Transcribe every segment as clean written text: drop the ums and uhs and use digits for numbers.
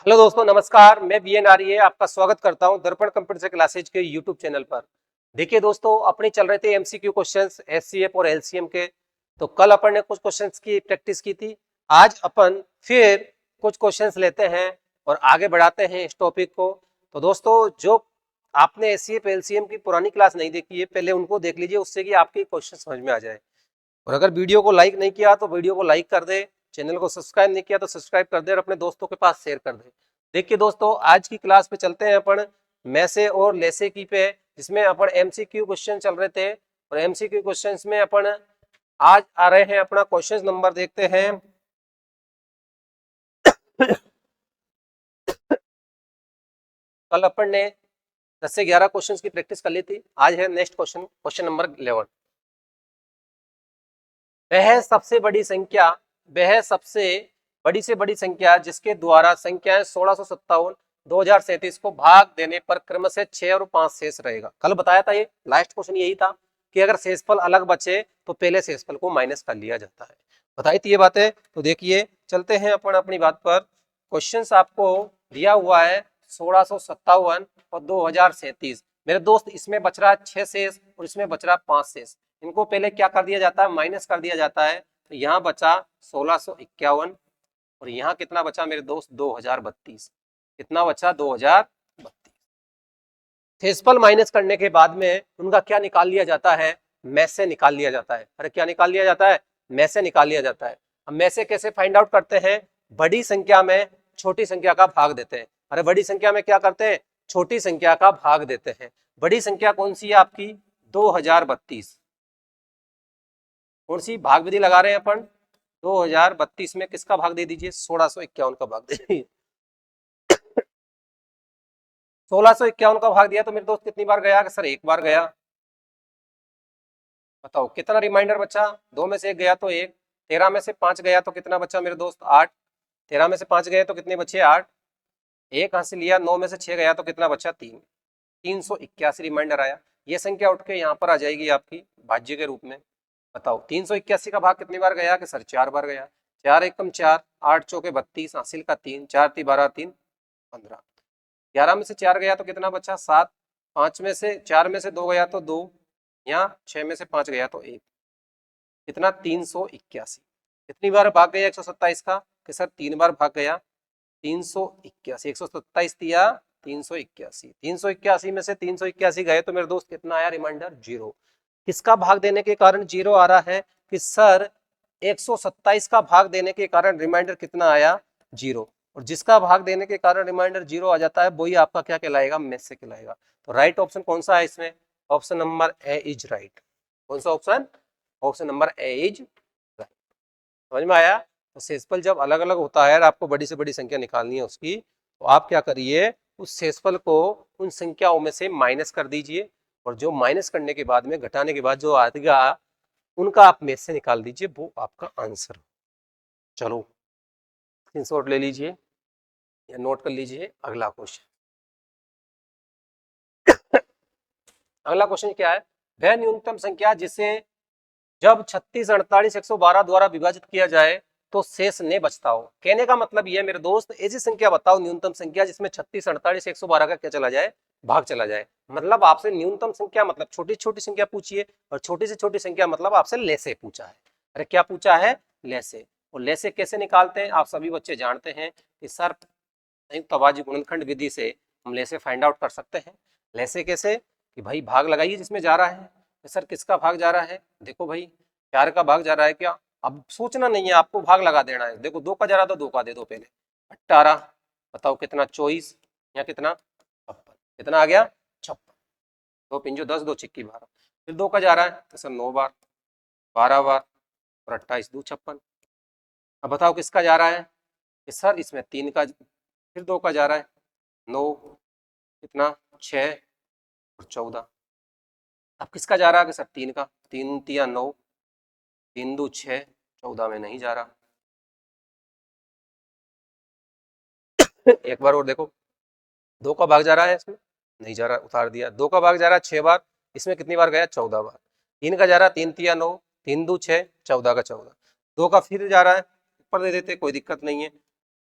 Hello दोस्तों, नमस्कार। मैं बीएन आर्य आपका स्वागत करता हूं दर्पण कंप्यूटर क्लासेज के यूट्यूब चैनल पर। देखिए दोस्तों, अपने चल रहे थे एमसीक्यू क्वेश्चंस एचसीएफ और एलसीएम के। तो कल अपन ने कुछ क्वेश्चंस की प्रैक्टिस की थी। आज अपन फिर कुछ क्वेश्चंस लेते हैं और आगे बढ़ाते हैं इस टॉपिक को। तो दोस्तों, जो आपने एचसीएफ एलसीएम की पुरानी क्लास नहीं देखी है, पहले उनको देख लीजिए, उससे कि आपके क्वेश्चन समझ में आ जाए। और अगर वीडियो को लाइक नहीं किया तो वीडियो को लाइक कर दे, चैनल को सब्सक्राइब नहीं किया तो सब्सक्राइब कर दे और अपने दोस्तों के पास शेयर कर दे। देखिए दोस्तों, आज की क्लास पे चलते हैं अपन मैसे और लेसे की पे, जिसमें अपन एमसीक्यू क्वेश्चन चल रहे थे। और एमसीक्यू क्वेश्चंस में अपन आज आ रहे हैं, अपना क्वेश्चन नंबर देखते हैं। कल अपन ने 10 से 11 क्वेश्चंस की प्रैक्टिस कर ली थी। आज है नेक्स्ट क्वेश्चन, क्वेश्चन नंबर 11। वह सबसे बड़ी संख्या वह सबसे बड़ी से बड़ी संख्या जिसके द्वारा संख्याएं 1657 2037 को भाग देने पर क्रमशः 6 और 5 शेष रहेगा। कल बताया था, ये लास्ट क्वेश्चन यही था कि अगर शेषफल अलग बचे तो पहले शेषफल को माइनस कर लिया जाता है। बताई थी ये बातें। तो देखिए, चलते हैं अपन अपनी बात पर। क्वेश्चन आपको दिया हुआ है 1657 और 2037। मेरे दोस्त, इसमें बच रहा है 6 शेष और इसमें बच रहा है 5 शेष। इनको पहले क्या कर दिया जाता है, माइनस कर दिया जाता है। तो यहाँ बचा 1651 और यहाँ कितना बचा मेरे दोस्त, 2032। कितना बचा, 2032। शेषफल माइनस करने के बाद में उनका क्या निकाल लिया जाता है, में से निकाल लिया जाता है। अरे क्या निकाल लिया जाता है, में से निकाल लिया जाता है। अब में से कैसे फाइंड आउट करते हैं, बड़ी संख्या में छोटी संख्या का भाग देते हैं। अरे बड़ी संख्या में क्या करते हैं, छोटी संख्या का भाग देते हैं। बड़ी संख्या कौन सी है आपकी, 2032। कौन सी भाग विधि लगा रहे हैं अपन, 2032 में किसका भाग दे दीजिए, 1651 का भाग दे दीजिए। 1651 का भाग दिया तो मेरे दोस्त कितनी बार गया, सर एक बार गया। बताओ कितना रिमाइंडर बचा, 2 में से 1 गया तो 1। 13 में से 5 गया तो कितना बचा मेरे दोस्त, 8। 13 में से 5 गए तो कितने बचे, 8। एक हासिल लिया, 9 में से 6 गया तो कितना बचा, 3। 381 रिमाइंडर आया। ये संख्या उठ के यहाँ पर आ जाएगी आपकी भाज्य के रूप में। बताओ 381 का भाग कितनी बार गया, कि सर 4 बार गया। 4 एकम 4, 8 चौके 32, हासिल का 3, 4 ती 12, 3 15। 11 में से 4 गया तो कितना बचा, 7। 5 में से 4 में से 2 गया तो 2। यहाँ 6 में से 5 गया तो 1। कितना, 381। कितनी बार भाग गया 127 का, कि सर 3 बार भाग गया। 381, 127 दिया, 381। 381 में से 381 गए तो मेरे दोस्त कितना आया, रिमाइंडर 0। किसका भाग देने के कारण 0 आ रहा है, कि सर 127 का भाग देने के कारण रिमाइंडर कितना आया, 0। और जिसका भाग देने के कारण रिमाइंडर 0 आ जाता है वही आपका क्या कहलाएगा, मेस से कहलाएगा। तो राइट ऑप्शन कौन सा है इसमें, option number A is right. कौन सा option, option number A is right. समझ में आया। तो शेषफल जब अलग अलग होता है और आपको बड़ी से बड़ी संख्या निकालनी है उसकी, तो आप क्या करिए, उस शेषफल को उन संख्याओं में से माइनस कर दीजिए। और जो माइनस करने के बाद में, घटाने के बाद जो आएगा, उनका आप में से निकाल दीजिए, वो आपका आंसर। चलो स्क्रीनशॉट ले लीजिए या नोट कर लीजिए। अगला क्वेश्चन, अगला क्वेश्चन क्या है, वह न्यूनतम संख्या जिसे जब 36, 48, 112 द्वारा विभाजित किया जाए तो शेष ने बचता हो। कहने का मतलब यह मेरे दोस्त, ऐसी संख्या बताओ, न्यूनतम संख्या जिसमें 36, 48, 112 का क्या चला जाए, भाग चला जाए। मतलब आपसे न्यूनतम संख्या मतलब छोटी छोटी संख्या पूछिए, और छोटी से छोटी संख्या मतलब आपसे लेसे पूछा है। अरे क्या पूछा है, लेसे। और लेसे कैसे निकालते हैं, आप सभी बच्चे जानते हैं कि सर संयुक्त अभाज्य गुणनखंड विधि से हम लेसे फाइंड आउट कर सकते हैं। लेसे कैसे, कि भाई भाग लगाइए जिसमें जा रहा है। सर किसका भाग जा रहा है, देखो भाई 4 का भाग जा रहा है क्या, अब सोचना नहीं है, आपको भाग लगा देना है। देखो 2 का जा रहा तो 2 का दे दो पहले, 18। बताओ कितना, 24, या कितना 56। कितना आ गया, 56। 2 पिंजो 10, 2 चिक्की 12। फिर 2 का जा रहा है तो सर 9 बार, 12 बार, और 28 2 56। अब बताओ किसका जा रहा है, कि सर इसमें 3 का, फिर 2 का जा रहा है, 9, कितना 6 और 14। अब किसका जा रहा है, कि सर 3 का, 3 तिया 9, 3 2 6, 14 में नहीं जा रहा। एक बार और देखो, 2 का भाग जा रहा है इसमें, नहीं जा रहा, उतार दिया। 2 का भाग जा रहा है 6 बार, इसमें कितनी बार गया, 14 बार। 3 का जा रहा है, 3 तिया 9, 3 2 6, 14 का 14। 2 का फिर जा रहा है, ऊपर दे देते, कोई दिक्कत नहीं है।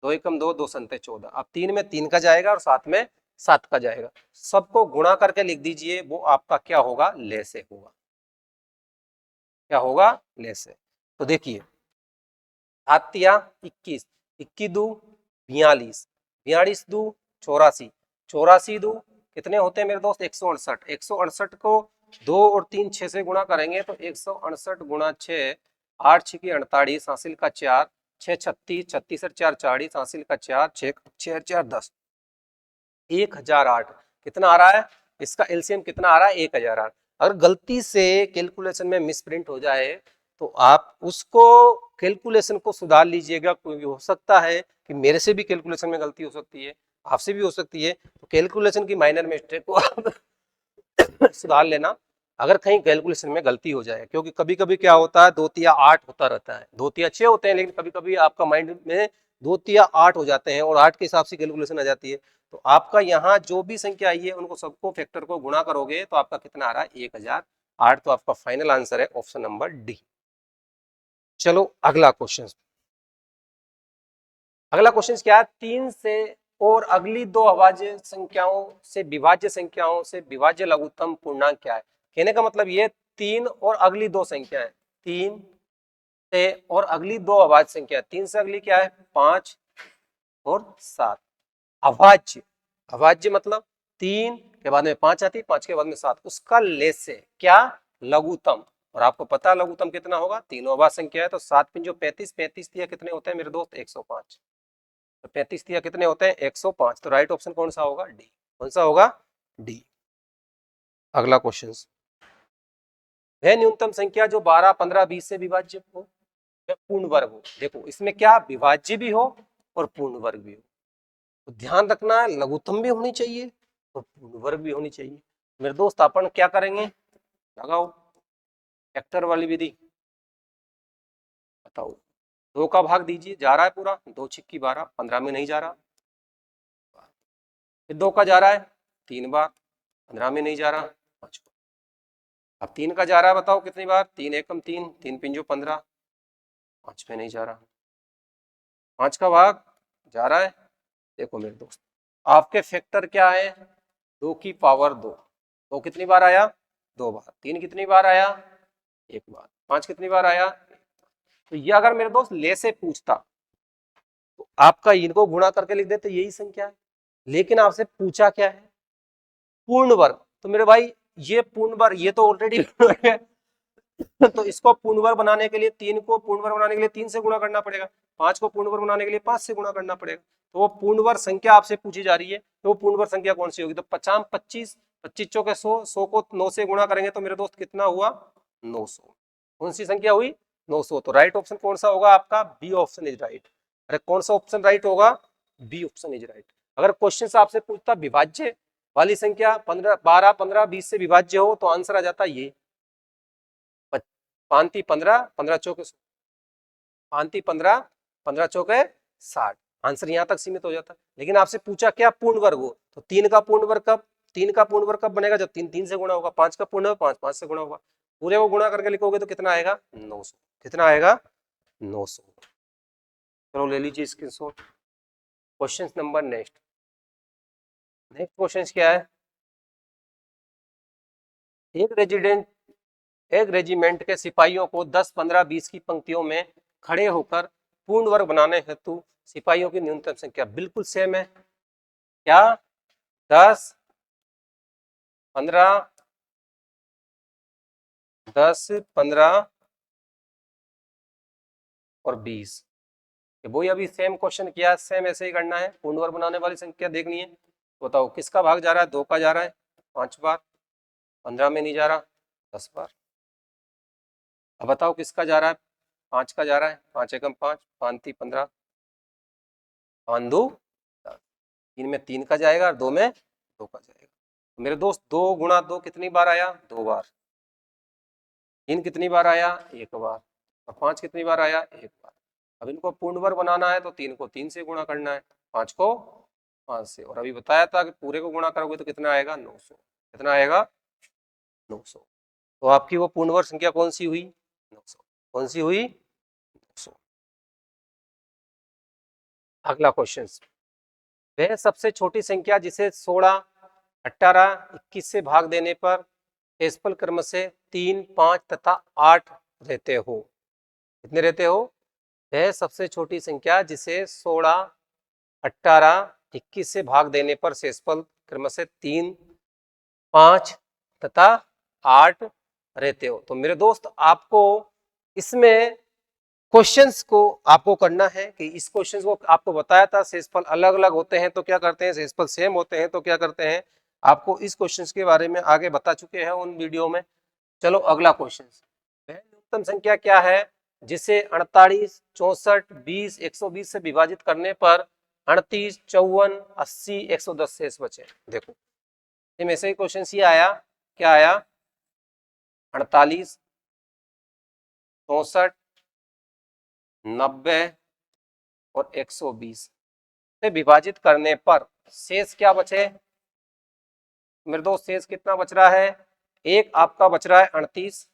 2 एकम 2, 2 संते 14। अब 3 में 3 का जाएगा और 7 में 7 का जाएगा। सबको गुणा करके लिख दीजिए, वो आपका क्या होगा, ले से होगा। क्या होगा, ले से। तो देखिए 7 या 21, 21 दू 42, 42 दू 84, 84 दू कितने होते हैं मेरे दोस्त, 168। 168 को 2 और 3 6 से गुणा करेंगे तो 168 गुणा 6, 8 6 की 48, हासिल का 4, 6 36, 36 और 4 40, हासिल का 4, 6 6 4 10, 1008 कितना आ रहा है, इसका एलसीएम कितना आ रहा है, 1008। अगर गलती से कैलकुलेशन में मिसप्रिंट हो जाए तो आप उसको कैलकुलेशन को सुधार लीजिएगा। कोई हो सकता है कि मेरे से भी कैलकुलेशन में गलती हो सकती है, आपसे भी हो सकती है, तो कैलकुलेशन की माइनर मिस्टेक को आप सुधार लेना अगर कहीं कैलकुलेशन में गलती हो जाए। क्योंकि कभी कभी क्या होता है, 2 तिया 8 होता रहता है, 2 तिया 6 होते हैं, लेकिन कभी कभी आपका माइंड में 2 तिया 8 हो जाते हैं और 8 के हिसाब से कैलकुलेशन आ जाती है। तो आपका यहाँ जो भी संख्या आई है उनको सबको फैक्टर को गुणा करोगे तो आपका कितना आ रहा है, 1008। तो आपका फाइनल आंसर है ऑप्शन नंबर डी। चलो अगला क्वेश्चन। अगला क्वेश्चन क्या है, 3 से और अगली दो अभाज्य संख्याओं से विभाज्य लघुत्तम पूर्णांक क्या है। कहने का मतलब ये 3 और अगली दो संख्याएं, 3 से और अगली दो अभाज्य संख्या, 3 से अगली क्या है, 5 और 7। अभाज्य, अभाज्य मतलब 3 के बाद में 5 आती, 5 के बाद में 7, उसका लेसे क्या, लघुत्तम। और आपको पता लघुत्तम कितना होगा, तीनों अभाज्य संख्या है तो 7 पिंजो 35, 35 दिया कितने होते हैं मेरे दोस्त, 105। तो 35 दिया कितने होते हैं, 105। तो राइट ऑप्शन कौन सा होगा, डी। कौन सा होगा, डी। अगला क्वेश्चन, वह न्यूनतम संख्या जो 12 15 20 से विभाज्य हो, वह पूर्ण वर्ग हो। देखो इसमें क्या, विभाज्य भी हो और पूर्ण वर्ग भी हो। तो ध्यान रखना है, लघुत्तम भी होनी चाहिए और पूर्ण वर्ग भी होनी चाहिए। मेरे दोस्त अपन क्या करेंगे, लगाओ फैक्टर वाली विधि, बताओ 2 का भाग दीजिए, जा रहा है पूरा, 2 छिक्की 12, 15 में नहीं जा रहा। फिर 2 का जा रहा है 3 बार, 15 में नहीं जा रहा, 5 बार। अब 3 का जा रहा है, बताओ कितनी बार, 3 एकम 3, 3 पिंजो 15, 5 में नहीं जा रहा। 5 का भाग जा रहा है, देखो मेरे दोस्त आपके फैक्टर क्या है, 2 की पावर 2। 2 कितनी बार आया, 2 बार। 3 कितनी बार आया, 1 बार। 5 कितनी बार आया। तो ये अगर मेरे दोस्त ले से पूछता तो आपका इनको गुणा करके लिख देते, यही संख्या है। लेकिन आपसे पूछा क्या है, पूर्ण वर्ग। तो मेरे भाई ये पूर्ण वर्ग, ये तो ऑलरेडी है तो इसको पूर्ण वर्ग बनाने के लिए 3 को पूर्ण वर्ग बनाने के लिए 3 से गुणा करना पड़ेगा, 5 को पूर्ण वर्ग बनाने के लिए 5 से गुणा करना पड़ेगा। तो वो पूर्ण वर्ग संख्या आपसे पूछी जा रही है, तो वो पूर्ण वर्ग संख्या कौन सी होगी। तो 50 25, 25 चौके 100, 100 को 9 से गुणा करेंगे तो मेरे दोस्त कितना हुआ, 900। कौन सी संख्या हुई, 900। तो राइट ऑप्शन कौन सा होगा आपका, बी ऑप्शन इज राइट। अरे कौन सा ऑप्शन राइट होगा, बी ऑप्शन इज राइट। अगर क्वेश्चन आपसे पूछता विभाज्य वाली संख्या 15 12 15 20 से विभाज्य हो तो आंसर आ जाता ये 5 15, 15 चौके 5 15, 15 चौके 60। आंसर यहाँ तक सीमित हो जाता। लेकिन आपसे पूछा क्या, पूर्ण वर्ग हो, तो 3 का पूर्ण वर्ग कब, 3 का पूर्ण वर्ग कब बनेगा, जब 3 3 से गुणा होगा। 5 का पूर्ण 5 5 से गुणा होगा। पूरे को गुणा करके लिखोगे तो कितना आएगा, 900। कितना आएगा, 900। चलो ले लीजिए screenshot. Question number next question क्या है, एक रेजिमेंट के सिपाहियों को 10 15 20 की पंक्तियों में खड़े होकर पूर्ण वर्ग बनाने हेतु सिपाहियों की न्यूनतम संख्या बिल्कुल सेम है क्या, 10 15 10 15 और 20। वही अभी सेम क्वेश्चन किया, सेम ऐसे ही करना है, पूर्ण वर्ग बनाने वाली संख्या देखनी है। बताओ किसका भाग जा रहा है, 2 का जा रहा है 5 बार, 15 में नहीं जा रहा 10 बार। अब बताओ किसका जा रहा है, 5 का जा रहा है, 5 एकम 5, 5 3 15, 5 2 10। 3 में 3 का जाएगा और 2 में 2 का जाएगा। मेरे दोस्त 2 गुणा 2 कितनी बार आया, 2 बार। 3 कितनी बार आया, 1 बार। और 5 कितनी बार आया, 1 बार। अब इनको पूर्ण वर्ग बनाना है तो 3 को 3 से गुणा करना है, 5 को 5 से। और अभी बताया था कि पूरे को गुणा करोगे तो कितना आएगा, 900। कितना आएगा, 900। तो आपकी वो पूर्ण वर्ग संख्या कौन सी हुई, 900। कौन सी हुई, 900। अगला क्वेश्चन, वह सबसे छोटी संख्या जिसे 16, 18, 21 से भाग देने पर शेषफल क्रम से 3, 5 तथा 8 रहते हो। कितने रहते हो? वह सबसे छोटी संख्या जिसे 16, 18, 21 से भाग देने पर शेषफल क्रम से 3, 5 तथा 8 रहते हो। तो मेरे दोस्त आपको इसमें क्वेश्चंस को आपको करना है कि इस क्वेश्चंस को आपको बताया था शेषफल अलग अलग होते हैं तो क्या करते हैं, शेषफल सेम होते हैं तो क्या करते हैं, आपको इस क्वेश्चंस के बारे में आगे बता चुके हैं उन वीडियो में। चलो अगला क्वेश्चन, वह न्यूनतम संख्या क्या है जिसे 48, 64, 20, 120 से विभाजित करने पर 38, 54, 80, 110 शेष बचे। देखो सेम ऐसे ही क्वेश्चन ये आया, क्या आया, 48, 64, 90 और 120 से विभाजित करने पर शेष क्या बचे मेरे दोस्त, शेष कितना बच रहा है, एक आपका बच रहा है 38,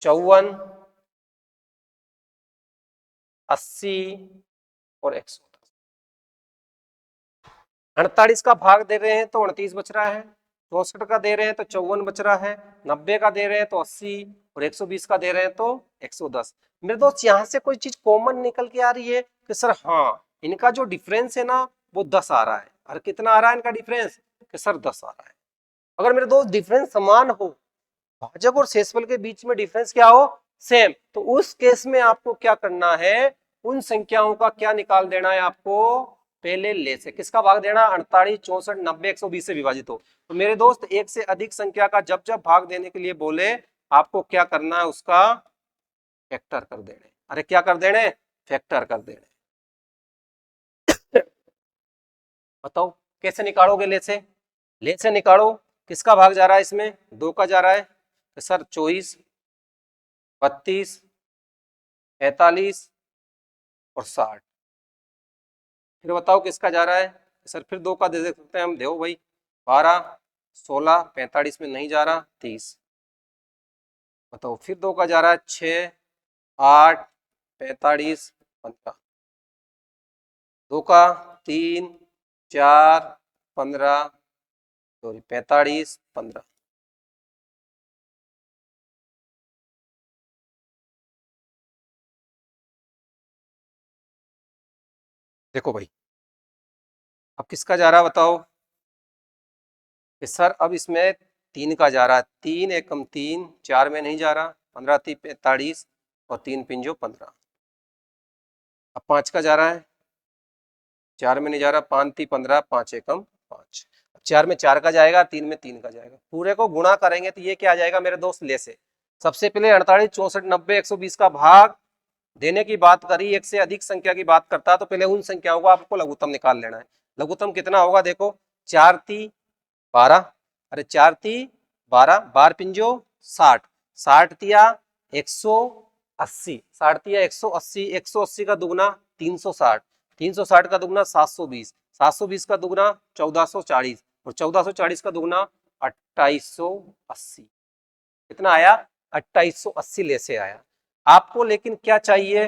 54, 80 और 110। 48 का भाग दे रहे हैं तो 38 बच रहा है, 64 का दे रहे हैं तो 54 बच रहा है, 90 का दे रहे हैं तो 80 और 120 का दे रहे हैं तो 110। मेरे दोस्त यहाँ से कोई चीज कॉमन निकल के आ रही है कि सर हाँ इनका जो डिफरेंस है ना वो 10 आ रहा है। और कितना आ रहा है इनका डिफरेंस, कि सर 10 आ रहा है। अगर मेरे दोस्त डिफरेंस समान हो, भाजक और शेषफल के बीच में डिफरेंस क्या हो, सेम, तो उस केस में आपको क्या करना है, उन संख्याओं का क्या निकाल देना है आपको, पहले ले से किसका भाग देना, 48, 64, 90, 120 से विभाजित हो। तो मेरे दोस्त एक से अधिक संख्या का जब जब भाग देने के लिए बोले आपको क्या करना है, उसका फैक्टर कर देने। अरे क्या कर देने, फैक्टर कर देने। बताओ कैसे निकालोगे ले से, ले से निकालो, किसका भाग जा रहा है इसमें, 2 का जा रहा है, तो सर 24, 32, 45 और 60। फिर बताओ किसका जा रहा है, सर फिर 2 का दे सकते हैं हम, देखो भाई 12, 16, 45 में नहीं जा रहा, 30। बताओ फिर 2 का जा रहा है 6, 8, 45, 15। 2 का 3, 4, 15, सॉरी 45, 15। देखो भाई अब किसका जा रहा है बताओ, कि सर अब इसमें 3 का जा रहा है, 3 एकम 3, 4 में नहीं जा रहा, 15 3 45 और 3 पिंजो 15। अब 5 का जा रहा है, 4 में नहीं जा रहा, 5 3 15, 5 एकम 5। 4 में 4 का जाएगा, 3 में 3 का जाएगा, पूरे को गुणा करेंगे तो ये क्या आ जाएगा मेरे दोस्त, ले से। सबसे पहले 48, 64, 90, 120 का भाग देने की बात करी, एक से अधिक संख्या की बात करता है तो पहले उन संख्याओं को आपको लघुत्तम निकाल लेना है। लघुत्तम कितना होगा, देखो 4 3 12, अरे 4 3 12, 12 पिंजो 60, 60 तिया 180, 60 तिया 180, 180 का दुगना 360, 360 का दुगना 720, 720 का दुगना 1440 और 1440 का दुगना 2880। कितना आया, 2880 ले से आया आपको। लेकिन क्या चाहिए,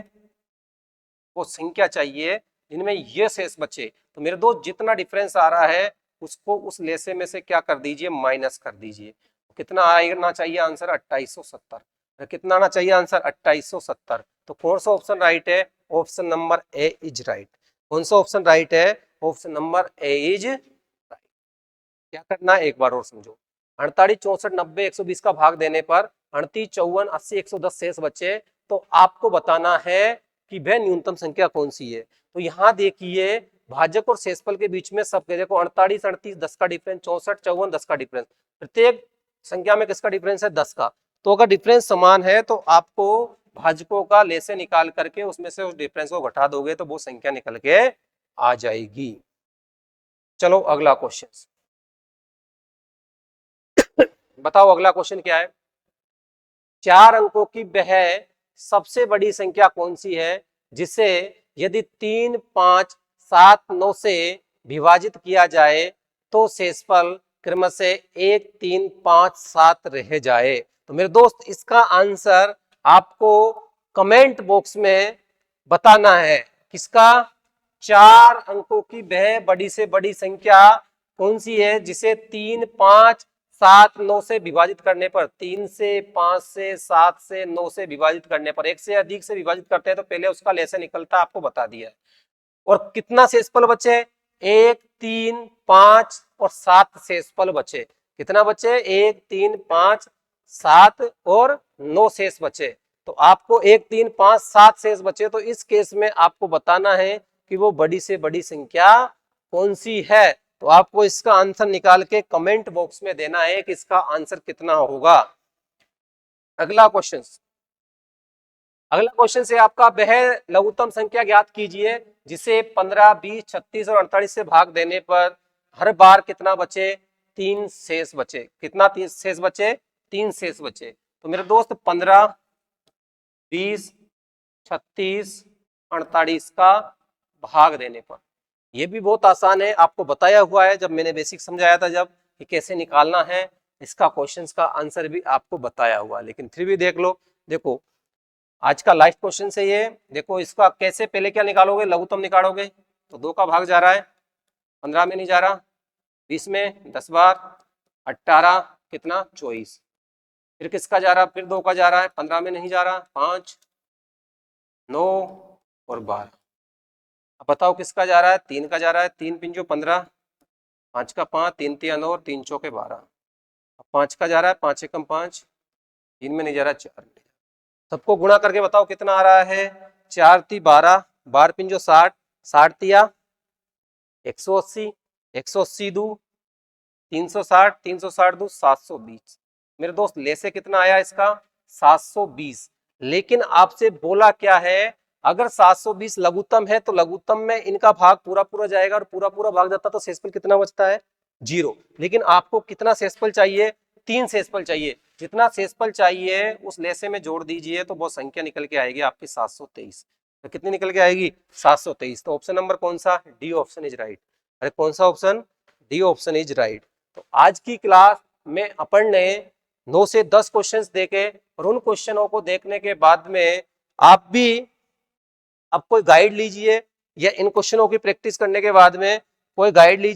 वो संख्या चाहिए जिनमें ये शेष बचे। तो मेरे दोस्त जितना डिफरेंस आ रहा है उसको उस लेसे में से क्या कर दीजिए, माइनस कर दीजिए। कितना आना चाहिए आंसर, 2870। कितना आना चाहिए आंसर, 2870। तो कौन सा ऑप्शन राइट है, option number A is right. कौन सा ऑप्शन राइट है, option number A is right. क्या करना है एक बार और समझो, 48, 64, 90, 120 का भाग देने पर 38, 54, 80, 110 शेष बचे। तो आपको बताना है कि वह न्यूनतम संख्या कौन सी है। तो यहाँ देखिए भाजक और शेषफल के बीच में सब देखो 48, 38 10 का डिफरेंस, 64, 54 10 का डिफरेंस, प्रत्येक संख्या में किसका डिफरेंस है, 10 का। तो अगर डिफरेंस समान है तो आपको भाजकों का लेसे निकाल करके उसमें से उस डिफरेंस को घटा दोगे तो वो संख्या निकल के आ जाएगी। चलो अगला क्वेश्चन बताओ, अगला क्वेश्चन क्या है, 4 अंकों की वह सबसे बड़ी संख्या कौन सी है जिसे यदि 3, 5, 7, 9 से विभाजित किया जाए तो शेषफल क्रम से 1, 3, 5, 7 रह जाए। तो मेरे दोस्त इसका आंसर आपको कमेंट बॉक्स में बताना है। किसका? 4 अंकों की वह बड़ी से बड़ी संख्या कौन सी है जिसे 3, 5, 7, 9 से विभाजित करने पर, 3 से, 5 से, 7 से, 9 से विभाजित करने पर, एक से अधिक से विभाजित करते हैं तो पहले उसका लेसे निकलता है, आपको बता दिया है। और कितना शेषफल बचे? 1, 3, 5 और 7 शेषफल बचे। कितना बचे? 1, 3, 5, 7 और 9 शेष बचे। तो आपको 1, 3, 5, 7 शेष बचे, तो इस केस में आपको बताना है कि वो बड़ी से बड़ी संख्या कौन सी है। तो आपको इसका आंसर निकाल के कमेंट बॉक्स में देना है कि इसका आंसर कितना होगा। अगला क्वेश्चन, अगला क्वेश्चन से आपका वह लघुत्तम संख्या ज्ञात कीजिए जिसे 15, 20, 36 और 48 से भाग देने पर हर बार कितना बचे? 3 शेष बचे। कितना शेष बचे? 3 शेष बचे। तो मेरे दोस्त 15, 20, 36, 48 का भाग देने पर, ये भी बहुत आसान है, आपको बताया हुआ है जब मैंने बेसिक समझाया था, जब कि कैसे निकालना है इसका क्वेश्चंस का आंसर भी आपको बताया हुआ है, लेकिन फिर भी देख लो। देखो आज का लास्ट क्वेश्चन से ये देखो, इसका कैसे पहले क्या निकालोगे? लघुत्तम निकालोगे तो 2 का भाग जा रहा है, 15 में नहीं जा रहा, 20 में 10 बार, 18 कितना? 24। फिर किसका जा रहा? फिर 2 का जा रहा है, 15 में नहीं जा रहा, 5, 9 और 12। अब बताओ किसका जा रहा है? 3 का जा रहा है, 3 पिंजो 15, 5 का 5, 3 तिया 9 और 3 चौके 12। अब 5 का जा रहा है, 5 एकम 5, 3 में नहीं जा रहा, 4 में। सबको गुणा करके बताओ कितना आ रहा है? 4 × 3 = 12, 12 पिंजो 60, 60 तिया 180, 180 दू 360, 360 दू 720। मेरे दोस्त लेसे कितना आया इसका? 720। लेकिन आपसे बोला क्या है, अगर 720 लघुत्तम है तो लघुत्तम में इनका भाग पूरा पूरा जाएगा, और पूरा पूरा भाग जाता तो शेषफल कितना बचता है? 0। लेकिन आपको कितना शेषफल चाहिए? 3 शेषफल चाहिए। जितना शेषफल चाहिए उस लेसे में जोड़ दीजिए तो वो संख्या निकल के आएगी आपकी 723। तो कितनी निकल के आएगी? 723। तो ऑप्शन नंबर कौन सा? D option is right. अरे कौन सा option? D option is right. तो आज की क्लास में अपन ने 9 से 10 क्वेश्चंस देखे, और उन क्वेश्चनों को देखने के बाद में आप भी अब कोई गाइड लीजिए, या इन क्वेश्चनों की प्रैक्टिस करने के बाद में कोई गाइड लीजिए।